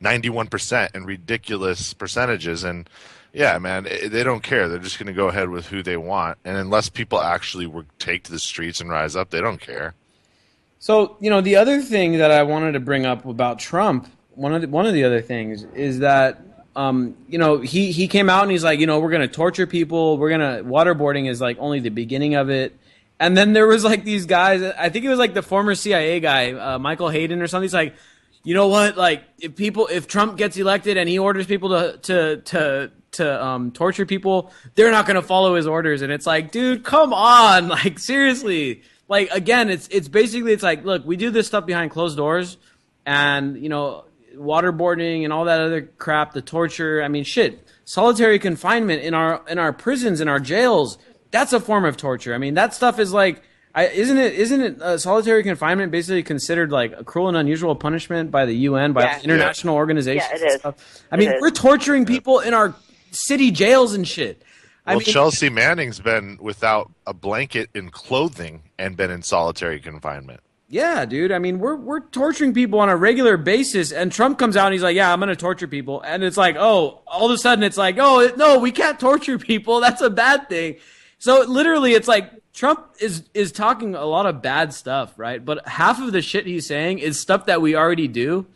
91% and ridiculous percentages. And yeah, man, they don't care. They're just going to go ahead with who they want. And unless people actually take to the streets and rise up, they don't care. So, the other thing that I wanted to bring up about Trump, one of the other things is that, he came out and he's like, we're going to torture people. Waterboarding is like only the beginning of it. And then there was like these guys, I think it was like the former CIA guy, Michael Hayden or something. He's like, you know what? Like if Trump gets elected and he orders people to torture people, they're not going to follow his orders. And it's like, dude, come on. Like, seriously. Like, again, it's basically, it's like, look, we do this stuff behind closed doors, and, waterboarding and all that other crap, the torture. I mean, shit, solitary confinement in our prisons, in our jails, that's a form of torture. I mean, that stuff is like, isn't it solitary confinement basically considered like a cruel and unusual punishment by the UN, by international organizations? Yeah, it is. Stuff? I mean, we're torturing people in our city jails and shit. Chelsea Manning's been without a blanket and clothing and been in solitary confinement. Yeah, dude. I mean, we're torturing people on a regular basis, and Trump comes out and he's like, yeah, I'm going to torture people. And it's like, oh, all of a sudden it's like, oh, no, we can't torture people. That's a bad thing. So literally it's like Trump is talking a lot of bad stuff, right? But half of the shit he's saying is stuff that we already do,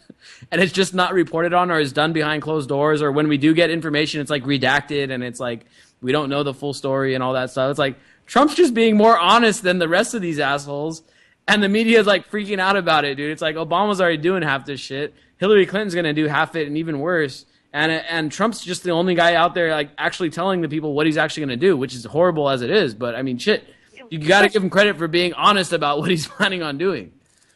and it's just not reported on or is done behind closed doors, or when we do get information, it's like redacted, and it's like we don't know the full story and all that stuff. It's like Trump's just being more honest than the rest of these assholes, and the media is like freaking out about it, dude. It's like Obama's already doing half this shit. Hillary Clinton's going to do half it and even worse. And Trump's just the only guy out there like actually telling the people what he's actually going to do, which is horrible as it is. But I mean, shit, you got to give him credit for being honest about what he's planning on doing.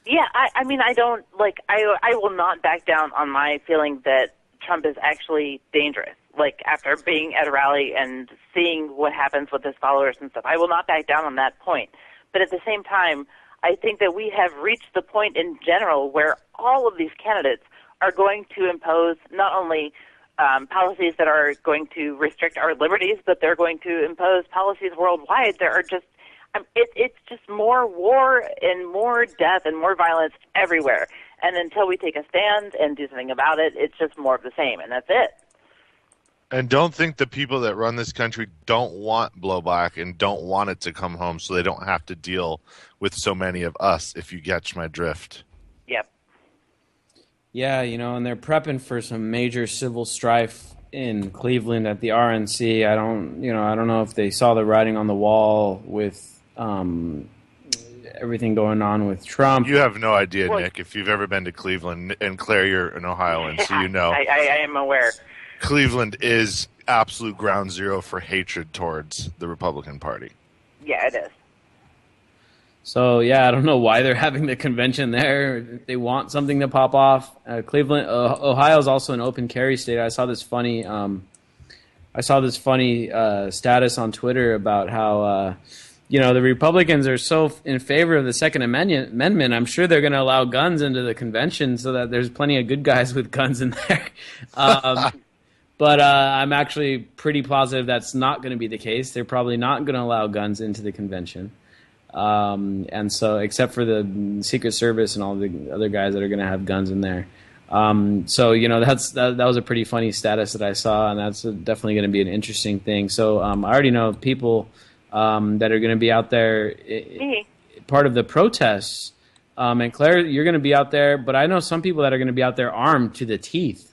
Yeah, I mean, I don't, like, I will not back down on my feeling that Trump is actually dangerous. Like, after being at a rally and seeing what happens with his followers and stuff, I will not back down on that point. But at the same time, I think that we have reached the point in general where all of these candidates are going to impose not only policies that are going to restrict our liberties, but they're going to impose policies worldwide. There are just it's just more war and more death and more violence everywhere. And until we take a stand and do something about it, it's just more of the same, and that's it. And don't think the people that run this country don't want blowback and don't want it to come home so they don't have to deal with so many of us, if you catch my drift. Yep. Yeah, and they're prepping for some major civil strife in Cleveland at the RNC. I don't know if they saw the writing on the wall with everything going on with Trump. You have no idea, Nick, if you've ever been to Cleveland. And Claire, you're an Ohioan, so you know. I am aware. Cleveland is absolute ground zero for hatred towards the Republican Party. Yeah, it is. So, yeah, I don't know why they're having the convention there. They want something to pop off. Cleveland, Ohio is also an open carry state. I saw this funny status on Twitter about how the Republicans are so in favor of the Second Amendment. I'm sure they're going to allow guns into the convention so that there's plenty of good guys with guns in there. But I'm actually pretty positive that's not going to be the case. They're probably not going to allow guns into the convention. And so, except for the Secret Service and all the other guys that are going to have guns in there. So, that was a pretty funny status that I saw, and that's definitely going to be an interesting thing. So I already know people that are going to be out there, part of the protests. And Claire, you're going to be out there, but I know some people that are going to be out there armed to the teeth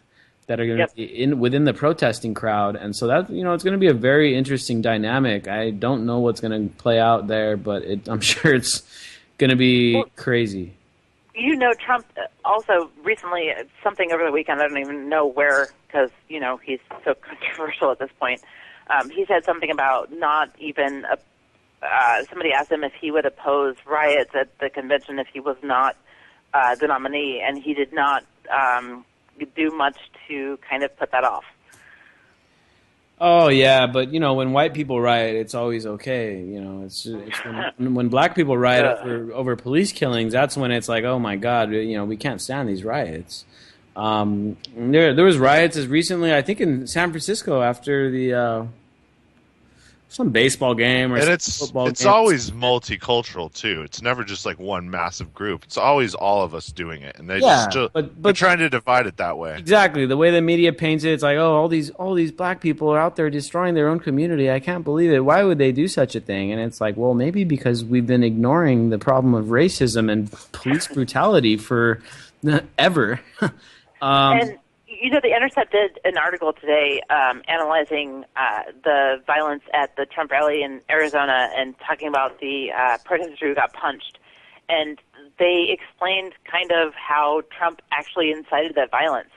that are going to be within the protesting crowd. And so that, it's going to be a very interesting dynamic. I don't know what's going to play out there, but I'm sure it's going to be crazy. Trump also recently, something over the weekend, I don't even know where, because, he's so controversial at this point. He said something about not even, somebody asked him if he would oppose riots at the convention if he was not the nominee, and he did not do much to kind of put that off. Oh yeah, but when white people riot, it's always okay. It's when black people riot over police killings, that's when it's like, oh my God, we can't stand these riots. There was riots as recently, I think, in San Francisco after the some baseball game or football game. It's always multicultural too. It's never just like one massive group. It's always all of us doing it, and they're trying to divide it that way. Exactly, the way the media paints it, it's like, oh, all these black people are out there destroying their own community. I can't believe it. Why would they do such a thing? And it's like, well, maybe because we've been ignoring the problem of racism and police brutality for ever. And The Intercept did an article today analyzing the violence at the Trump rally in Arizona and talking about the protester who got punched. And they explained kind of how Trump actually incited that violence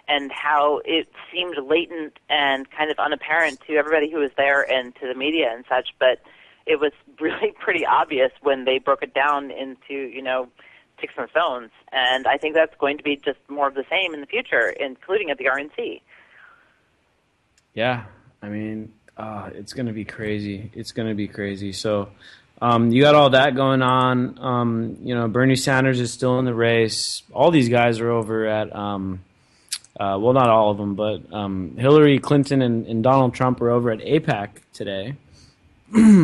and how it seemed latent and kind of unapparent to everybody who was there and to the media and such. But it was really pretty obvious when they broke it down into, sticks and stones, and I think that's going to be just more of the same in the future, including at the RNC. Yeah, I mean, it's going to be crazy. It's going to be crazy. So you got all that going on. Bernie Sanders is still in the race. All these guys are over at, well, not all of them, but Hillary Clinton and Donald Trump are over at AIPAC today.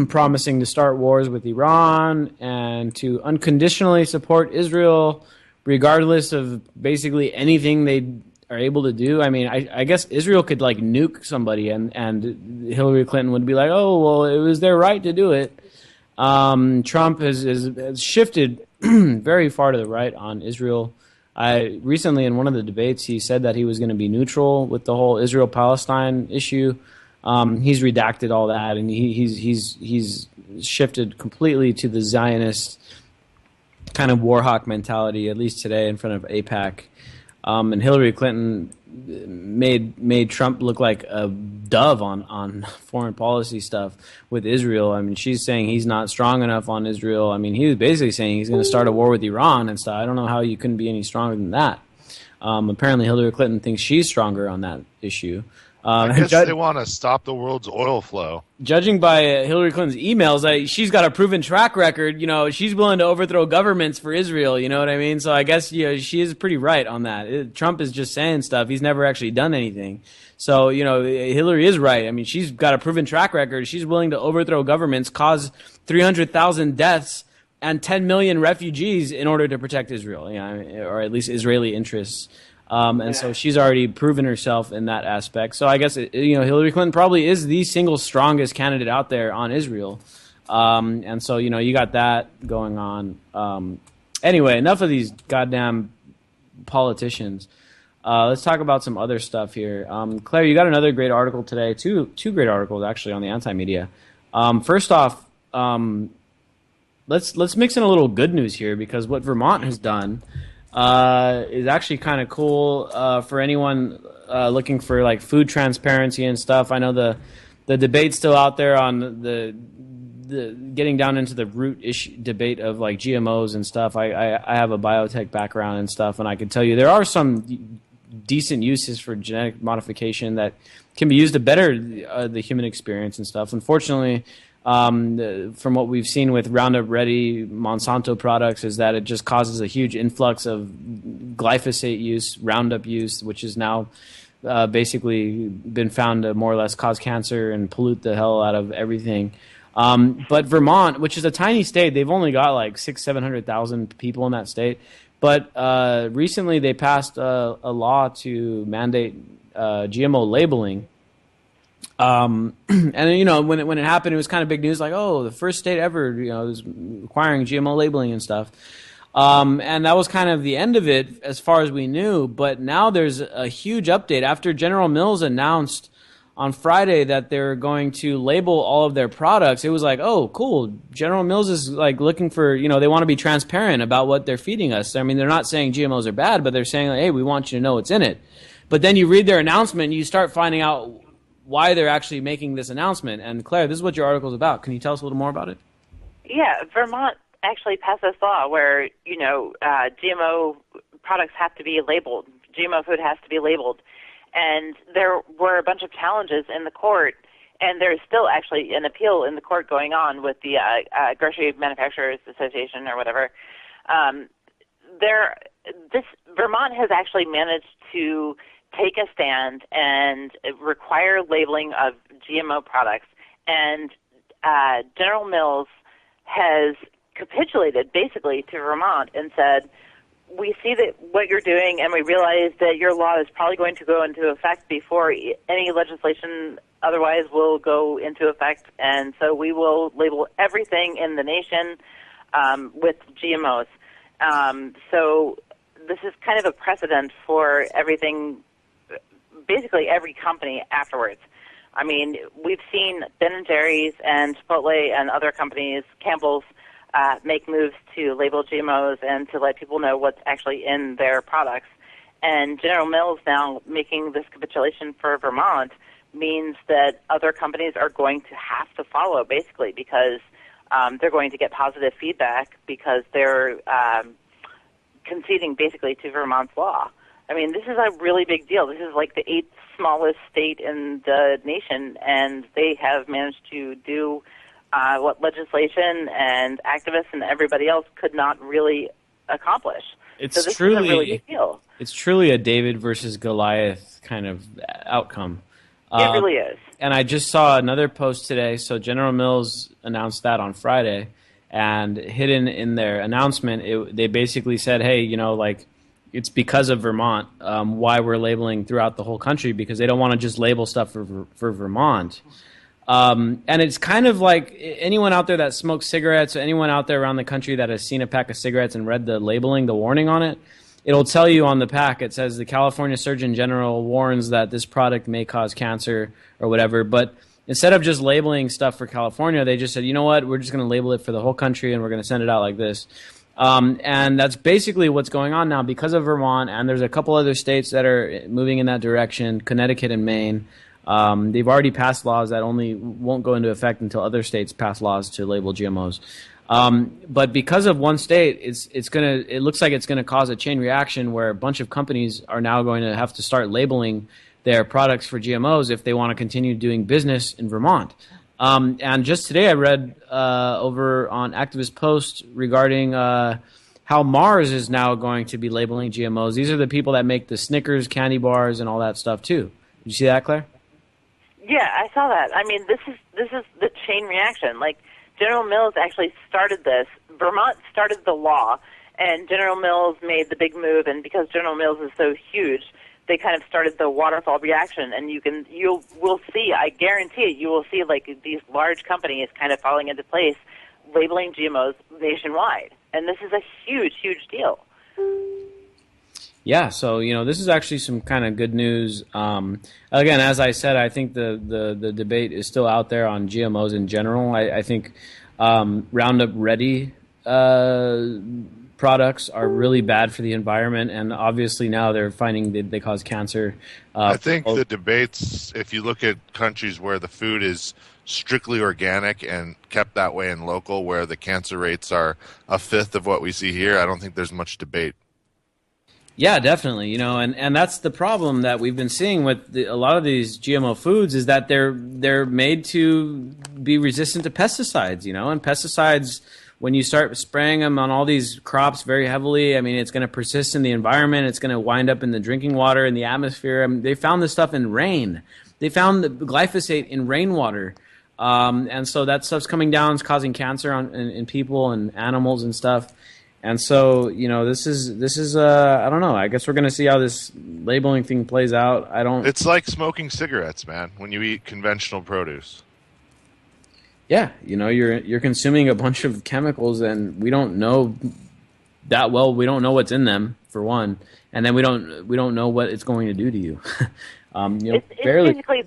Promising to start wars with Iran and to unconditionally support Israel regardless of basically anything they are able to do. I mean, I guess Israel could like nuke somebody and Hillary Clinton would be like, oh, well, it was their right to do it. Trump has shifted very far to the right on Israel. Recently in one of the debates, he said that he was going to be neutral with the whole Israel-Palestine issue. He's redacted all that, and he's shifted completely to the Zionist kind of war hawk mentality, at least today in front of AIPAC. And Hillary Clinton made Trump look like a dove on foreign policy stuff with Israel. I mean, she's saying he's not strong enough on Israel. I mean, he was basically saying he's going to start a war with Iran and stuff. I don't know how you couldn't be any stronger than that. Apparently, Hillary Clinton thinks she's stronger on that issue. I guess they want to stop the world's oil flow. Judging by Hillary Clinton's emails, she's got a proven track record. You know, she's willing to overthrow governments for Israel. You know what I mean? So I guess she is pretty right on that. Trump is just saying stuff. He's never actually done anything. So, Hillary is right. I mean, she's got a proven track record. She's willing to overthrow governments, cause 300,000 deaths and 10 million refugees in order to protect Israel, or at least Israeli interests. So she's already proven herself in that aspect. So I guess, Hillary Clinton probably is the single strongest candidate out there on Israel. And so, you got that going on. Anyway, enough of these goddamn politicians. Let's talk about some other stuff here. Claire, you got another great article today. Two great articles, actually, on the anti-media. First off, let's mix in a little good news here, because what Vermont has done is actually kind of cool for anyone looking for like food transparency and stuff. I know the debate's still out there on the getting down into the root issue debate of like GMOs and stuff. I have a biotech background and stuff, and I can tell you there are some decent uses for genetic modification that can be used to better the human experience and stuff. Unfortunately, from what we've seen with Roundup Ready Monsanto products, is that it just causes a huge influx of glyphosate use, Roundup use, which is now basically been found to more or less cause cancer and pollute the hell out of everything. But Vermont, which is a tiny state, they've only got like 700,000 people in that state. But recently they passed a law to mandate GMO labeling. And when it happened, it was kind of big news, like, oh, the first state ever, is requiring GMO labeling and stuff. And that was kind of the end of it as far as we knew. But now there's a huge update after General Mills announced on Friday that they're going to label all of their products. It was like, oh, cool. General Mills is like looking for, they want to be transparent about what they're feeding us. I mean, they're not saying GMOs are bad, but they're saying, like, hey, we want you to know what's in it. But then you read their announcement and you start finding out why they're actually making this announcement. And Claire, this is what your article is about. Can you tell us a little more about it? Yeah, Vermont actually passed this law where, GMO products have to be labeled. GMO food has to be labeled. And there were a bunch of challenges in the court, and there's still actually an appeal in the court going on with the Grocery Manufacturers Association or whatever. Vermont has actually managed to take a stand and require labeling of GMO products, and General Mills has capitulated basically to Vermont and said, we see that what you're doing, and we realize that your law is probably going to go into effect before any legislation otherwise will go into effect, and so we will label everything in the nation with GMOs. So this is kind of a precedent for everything, basically every company afterwards. I mean, we've seen Ben & Jerry's and Chipotle and other companies, Campbell's, make moves to label GMOs and to let people know what's actually in their products. And General Mills now making this capitulation for Vermont means that other companies are going to have to follow, basically, because they're going to get positive feedback because they're conceding basically to Vermont's law. I mean, this is a really big deal. This is like the 8th smallest state in the nation, and they have managed to do what legislation and activists and everybody else could not really accomplish. So this is a really big deal. It's truly a David versus Goliath kind of outcome. It really is. And I just saw another post today. So General Mills announced that on Friday, and hidden in their announcement, they basically said, hey, it's because of Vermont why we're labeling throughout the whole country, because they don't want to just label stuff for Vermont. And it's kind of like anyone out there that smokes cigarettes, or anyone out there around the country that has seen a pack of cigarettes and read the labeling, the warning on it, it'll tell you on the pack, it says the California Surgeon General warns that this product may cause cancer or whatever. But instead of just labeling stuff for California, they just said, you know what, we're just going to label it for the whole country and we're going to send it out like this. And that's basically what's going on now because of Vermont, and there's a couple other states that are moving in that direction, Connecticut and Maine. They've already passed laws that only won't go into effect until other states pass laws to label GMOs. But because of one state, it looks like it's going to cause a chain reaction where a bunch of companies are now going to have to start labeling their products for GMOs if they want to continue doing business in Vermont. And just today I read over on Activist Post regarding how Mars is now going to be labeling GMOs. These are the people that make the Snickers candy bars and all that stuff too. Did you see that, Claire? Yeah, I saw that. I mean, this is the chain reaction. Like, General Mills actually started this. Vermont started the law, and General Mills made the big move. And because General Mills is so huge, they kind of started the waterfall reaction. And we'll see. I guarantee it. You will see like these large companies kind of falling into place, labeling GMOs nationwide. And this is a huge, huge deal. Yeah, so this is actually some kind of good news. Again, as I said, I think the debate is still out there on GMOs in general. I think Roundup Ready products are really bad for the environment, and obviously now they're finding that they cause cancer. I think the debates, if you look at countries where the food is strictly organic and kept that way and local, where the cancer rates are a fifth of what we see here, I don't think there's much debate. Yeah, definitely. And that's the problem that we've been seeing with a lot of these GMO foods is that they're made to be resistant to pesticides. And pesticides, when you start spraying them on all these crops very heavily, I mean, it's going to persist in the environment. It's going to wind up in the drinking water, in the atmosphere. I mean, they found this stuff in rain. They found the glyphosate in rainwater. And so that stuff's coming down. It's causing cancer in people and animals and stuff. And so, this is I don't know. I guess we're going to see how this labeling thing plays out. It's like smoking cigarettes, man, when you eat conventional produce. Yeah, you're consuming a bunch of chemicals, and we don't know that well. We don't know what's in them, for one, and then we don't know what it's going to do to you. It's basically,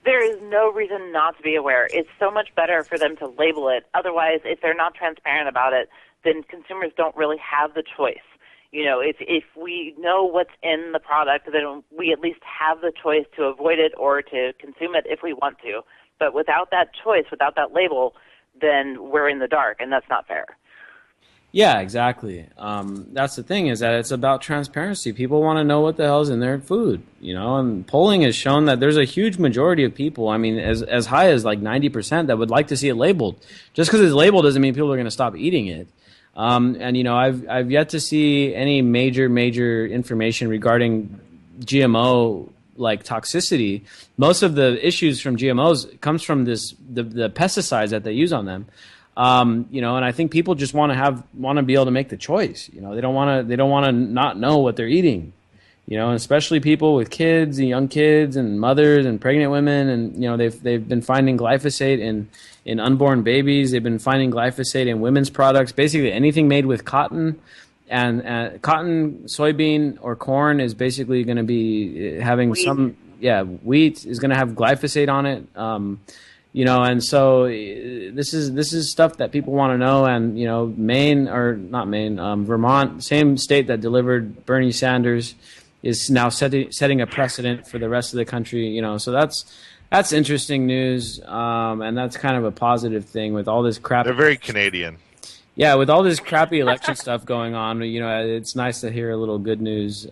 there is no reason not to be aware. It's so much better for them to label it. Otherwise, if they're not transparent about it, then consumers don't really have the choice. If we know what's in the product, then we at least have the choice to avoid it or to consume it if we want to. But without that choice, without that label, then we're in the dark, and that's not fair. Yeah, exactly. That's the thing, is that it's about transparency. People want to know what the hell's in their food, and polling has shown that there's a huge majority of people, I mean, as high as like 90%, that would like to see it labeled. Just because it's labeled doesn't mean people are going to stop eating it. And I've yet to see any major information regarding GMO like toxicity. Most of the issues from GMOs comes from the pesticides that they use on them. And I think people just want to be able to make the choice. They don't want to not know what they're eating. And especially people with kids and young kids and mothers and pregnant women, and they've been finding glyphosate in unborn babies. They've been finding glyphosate in women's products. Basically, anything made with cotton and cotton, soybean, or corn is basically going to be having wheat is going to have glyphosate on it. And so this is stuff that people want to know. And Vermont, same state that delivered Bernie Sanders, is now setting a precedent for the rest of the country. So that's interesting news, and that's kind of a positive thing with all this crap. They're very Canadian. Yeah, with all this crappy election stuff going on, it's nice to hear a little good news.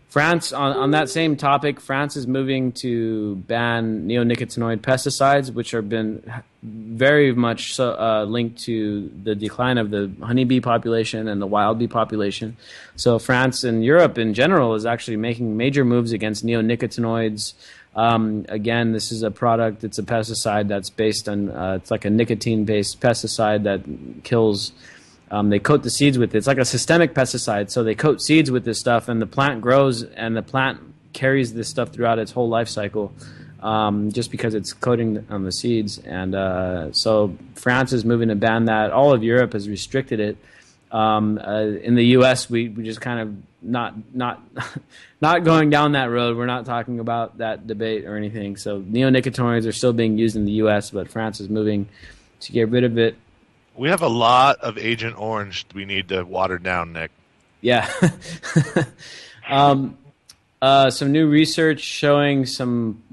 France, on that same topic, France is moving to ban neonicotinoid pesticides, which have been very much linked to the decline of the honeybee population and the wild bee population. So France and Europe in general is actually making major moves against neonicotinoids. Again, this is a product, it's a pesticide that's based on, it's like a nicotine-based pesticide that kills. They coat the seeds with it. It's like a systemic pesticide, so they coat seeds with this stuff, and the plant grows, and the plant carries this stuff throughout its whole life cycle, just because it's coating on the seeds. And so France is moving to ban that. All of Europe has restricted it. In the U.S., we just kind of not going down that road. We're not talking about that debate or anything. So neonicotinoids are still being used in the U.S., but France is moving to get rid of it. We have a lot of Agent Orange we need to water down, Nick. Yeah. Some new research showing some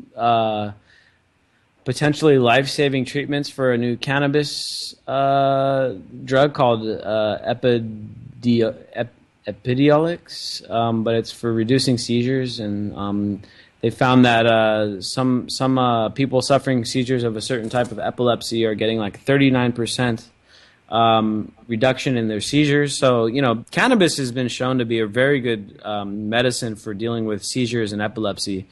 potentially life-saving treatments for a new cannabis drug called Epidiolex, but it's for reducing seizures, and they found that some people suffering seizures of a certain type of epilepsy are getting like 39% reduction in their seizures. So, cannabis has been shown to be a very good medicine for dealing with seizures and epilepsy.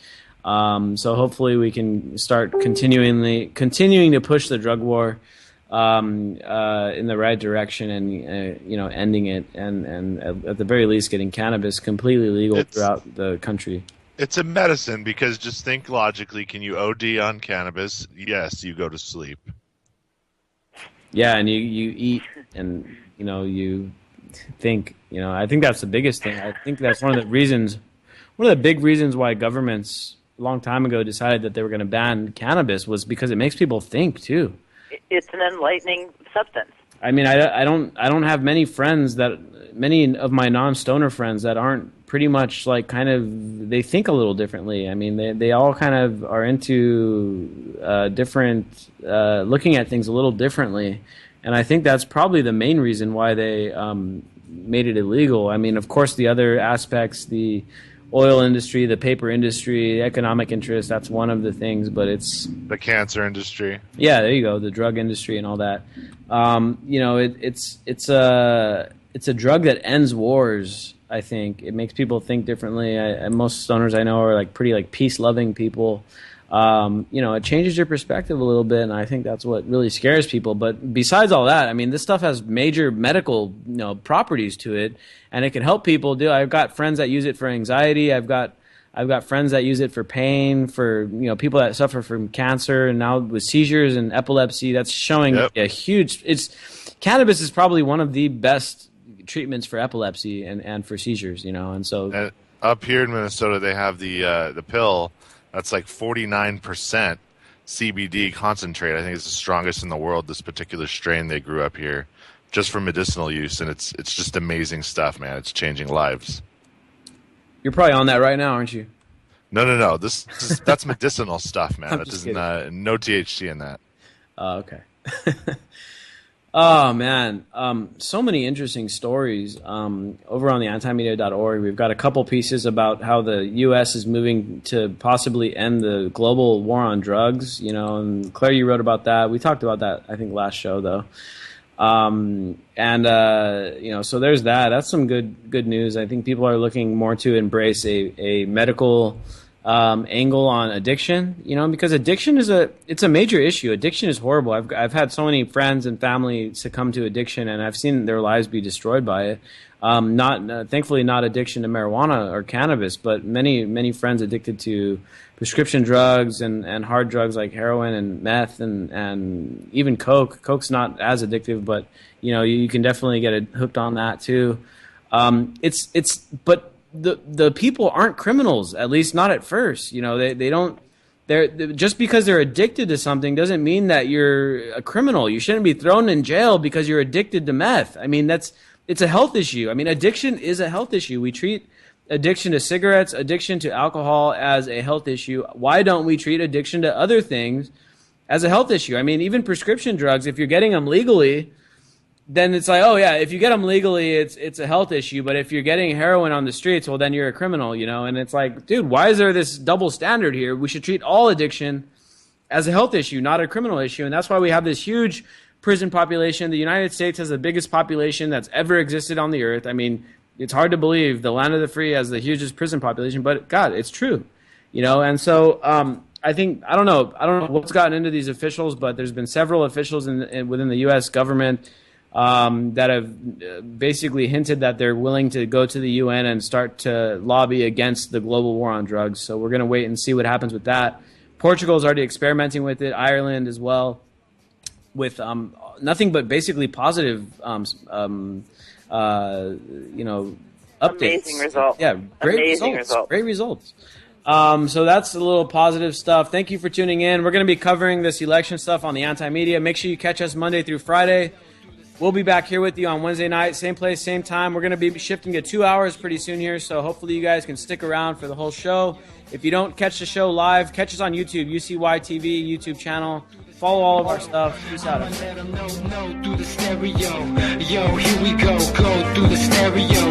So hopefully we can start continuing to push the drug war in the right direction, and ending it, and at the very least getting cannabis completely legal throughout the country. It's a medicine, because just think logically, can you OD on cannabis? Yes, you go to sleep. Yeah, and you eat, and you think. I think that's the biggest thing. I think that's one of the big reasons why governments a long time ago decided that they were going to ban cannabis, was because it makes people think too. It's an enlightening substance. I mean, I don't have many of my non-stoner friends that aren't pretty much like they think a little differently. I mean, they all kind of are into different, looking at things a little differently. And I think that's probably the main reason why they made it illegal. I mean, of course, the other aspects, the oil industry, the paper industry, the economic interest, that's one of the things, but it's the cancer industry. Yeah, there you go, the drug industry and all that. It's a drug that ends wars. I think it makes people think differently. Most stoners I know are like pretty like peace-loving people. It changes your perspective a little bit, and I think that's what really scares people. But besides all that, I mean, this stuff has major medical properties to it, and it can help people. I've got friends that use it for anxiety. I've got friends that use it for pain, for people that suffer from cancer, and now with seizures and epilepsy. That's showing a huge. Cannabis is probably one of the best treatments for epilepsy and for seizures. And so up here in Minnesota, they have the pill that's like 49% CBD concentrate. I think it's the strongest in the world. This particular strain they grew up here, just for medicinal use, and it's just amazing stuff, man. It's changing lives. You're probably on that right now, aren't you? No. That's medicinal stuff, man. That doesn't no THC in that. Okay. Oh man, so many interesting stories over on the antimedia.org. We've got a couple pieces about how the U.S. is moving to possibly end the global war on drugs. And Claire, you wrote about that. We talked about that, I think, last show though. So there's that. That's some good news. I think people are looking more to embrace a medical angle on addiction, because addiction it's a major issue. Addiction is horrible. I've had so many friends and family succumb to addiction, and I've seen their lives be destroyed by it. Thankfully not addiction to marijuana or cannabis, but many friends addicted to prescription drugs and hard drugs like heroin and meth and even coke. Coke's not as addictive, but you can definitely get hooked on that too. But the people aren't criminals, at least not at first. They're just because they're addicted to something doesn't mean that you're a criminal. You shouldn't be thrown in jail because you're addicted to meth. I mean, it's a health issue. I mean, addiction is a health issue. We treat addiction to cigarettes, addiction to alcohol as a health issue. Why don't we treat addiction to other things as a health issue? I mean, even prescription drugs, if you're getting them legally, then it's like, oh yeah, if you get them legally, it's a health issue. But if you're getting heroin on the streets, well, then you're a criminal, And it's like, dude, why is there this double standard here? We should treat all addiction as a health issue, not a criminal issue. And that's why we have this huge prison population. The United States has the biggest population that's ever existed on the earth. I mean, it's hard to believe the land of the free has the hugest prison population, but God, it's true, And so I don't know what's gotten into these officials, but there's been several officials within the U.S. government that have basically hinted that they're willing to go to the UN and start to lobby against the global war on drugs. So we're going to wait and see what happens with that. Portugal is already experimenting with it. Ireland as well, with nothing but basically positive, updates. Amazing results. Yeah, great results. So that's a little positive stuff. Thank you for tuning in. We're going to be covering this election stuff on the Anti-Media. Make sure you catch us Monday through Friday. We'll be back here with you on Wednesday night, same place, same time. We're going to be shifting to 2 hours pretty soon here, so hopefully you guys can stick around for the whole show. If you don't catch the show live, catch us on YouTube, UCY TV, YouTube channel. Follow all of our stuff. Peace out. Let 'em know through the stereo. Yo, here we go through the stereo.